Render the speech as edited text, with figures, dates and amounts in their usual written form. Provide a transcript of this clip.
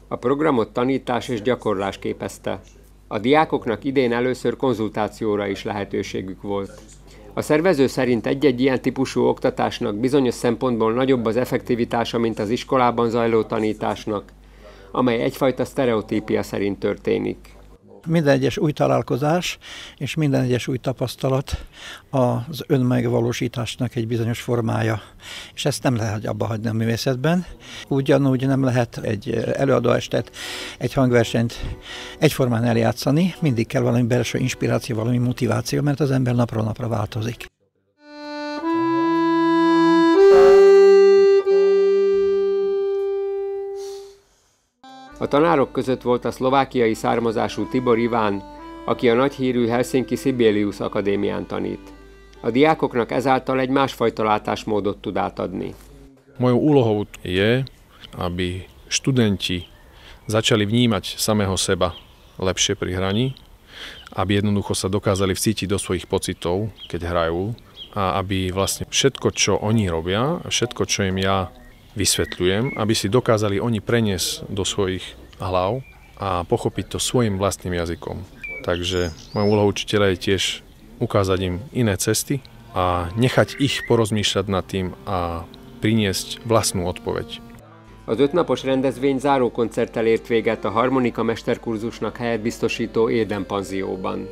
A programot tanítás és gyakorlás képezte. A diákoknak idén először konzultációra is lehetőségük volt. A szervező szerint egy-egy ilyen típusú oktatásnak bizonyos szempontból nagyobb az effektivitása, mint az iskolában zajló tanításnak, amely egyfajta sztereotípia szerint történik. Minden egyes új találkozás és minden egyes új tapasztalat az önmegvalósításnak egy bizonyos formája, és ezt nem lehet abba hagyni a művészetben. Ugyanúgy nem lehet egy előadóestet, egy hangversenyt egyformán eljátszani, mindig kell valami belső inspiráció, valami motiváció, mert az ember napról napra változik. A tanárok között volt a szlovákiai származású Tibor Iván, aki a nagyhírű Helsinki Sibelius Akadémián tanít. A diákoknak ezáltal egy másfajta látásmódot tud átadni. Mojou úlohou je, aby študenti začali vnímať samého seba lepšie pri hraní, aby jednoducho sa dokázali vcítiť do svojich pocitov, keď hrajú, a aby vlastne všetko, čo oni robia, všetko, čo im ja vysvetľujem, aby si dokázali oni preniesť do svojich hlav a pochopiť to svojim vlastným jazykom. Takže mojou úlohou učiteľa je tiež ukázať im iné cesty a nechať ich porozmýšľať nad tým a priniesť vlastnú odpoveď. Az 5 napos rendezvény zárókoncerttel ért véget a harmonika mesterkurzusnak helyet biztosító Éden panzióban.